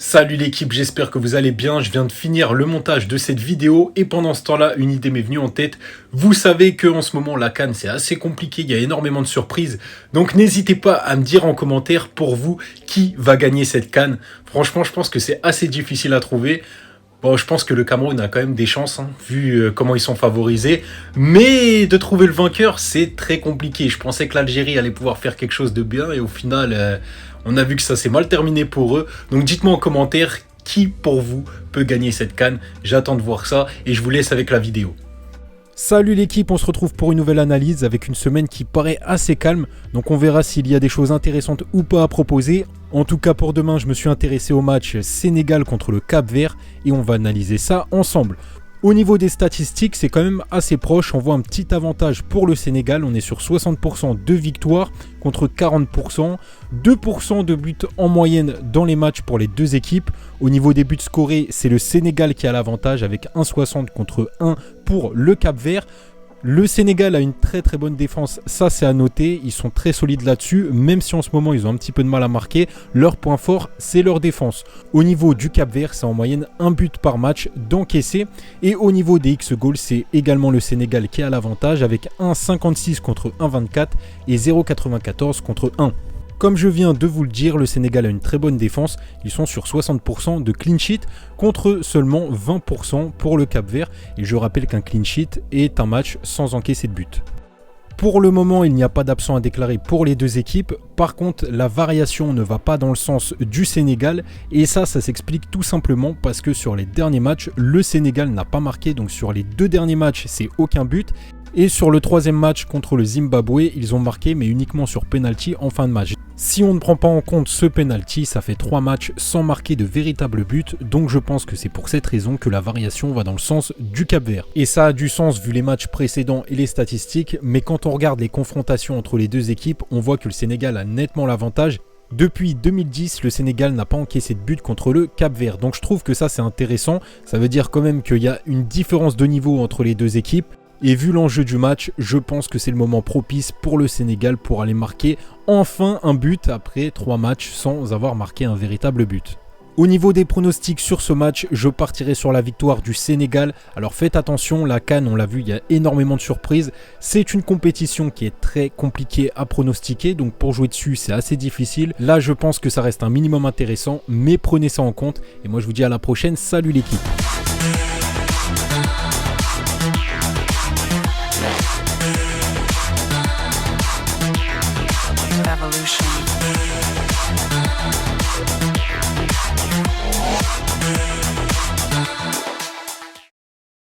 Salut l'équipe, j'espère que vous allez bien. Je viens de finir le montage de cette vidéo et pendant ce temps-là, une idée m'est venue en tête. Vous savez qu'en ce moment, la CAN, c'est assez compliqué, il y a énormément de surprises. Donc n'hésitez pas à me dire en commentaire pour vous qui va gagner cette CAN. Franchement, je pense que c'est assez difficile à trouver. Bon, je pense que le Cameroun a quand même des chances, vu comment ils sont favorisés. Mais de trouver le vainqueur, c'est très compliqué. Je pensais que l'Algérie allait pouvoir faire quelque chose de bien. Et au final, on a vu que ça s'est mal terminé pour eux. Donc dites-moi en commentaire qui, pour vous, peut gagner cette CAN. J'attends de voir ça et je vous laisse avec la vidéo. Salut l'équipe, on se retrouve pour une nouvelle analyse avec une semaine qui paraît assez calme. Donc on verra s'il y a des choses intéressantes ou pas à proposer. En tout cas pour demain, je me suis intéressé au match Sénégal contre le Cap-Vert et on va analyser ça ensemble. Au niveau des statistiques, c'est quand même assez proche. On voit un petit avantage pour le Sénégal. On est sur 60% de victoires contre 40%. 2% de buts en moyenne dans les matchs pour les deux équipes. Au niveau des buts scorés, c'est le Sénégal qui a l'avantage avec 1,60 contre 1 pour le Cap-Vert. Le Sénégal a une très bonne défense, ça c'est à noter, ils sont très solides là-dessus, même si en ce moment ils ont un petit peu de mal à marquer, leur point fort c'est leur défense. Au niveau du Cap-Vert, c'est en moyenne un but par match d'encaisser, et au niveau des X-Goals, c'est également le Sénégal qui a l'avantage avec 1,56 contre 1,24 et 0,94 contre 1. Comme je viens de vous le dire, le Sénégal a une très bonne défense. Ils sont sur 60% de clean sheet contre seulement 20% pour le Cap-Vert. Et je rappelle qu'un clean sheet est un match sans encaisser de but. Pour le moment, il n'y a pas d'absent à déclarer pour les deux équipes. Par contre, la variation ne va pas dans le sens du Sénégal. Et ça s'explique tout simplement parce que sur les derniers matchs, le Sénégal n'a pas marqué. Donc sur les deux derniers matchs, c'est aucun but. Et sur le troisième match contre le Zimbabwe, ils ont marqué mais uniquement sur penalty en fin de match. Si on ne prend pas en compte ce penalty, ça fait 3 matchs sans marquer de véritable but, donc je pense que c'est pour cette raison que la variation va dans le sens du Cap-Vert. Et ça a du sens vu les matchs précédents et les statistiques, mais quand on regarde les confrontations entre les deux équipes, on voit que le Sénégal a nettement l'avantage. Depuis 2010, le Sénégal n'a pas encaissé de but contre le Cap-Vert, donc je trouve que ça c'est intéressant, ça veut dire quand même qu'il y a une différence de niveau entre les deux équipes. Et vu l'enjeu du match, je pense que c'est le moment propice pour le Sénégal pour aller marquer enfin un but après 3 matchs sans avoir marqué un véritable but. Au niveau des pronostics sur ce match, je partirai sur la victoire du Sénégal. Alors faites attention, la CAN, on l'a vu, il y a énormément de surprises. C'est une compétition qui est très compliquée à pronostiquer, donc pour jouer dessus, c'est assez difficile. Là, je pense que ça reste un minimum intéressant, mais prenez ça en compte. Et moi, je vous dis à la prochaine. Salut l'équipe!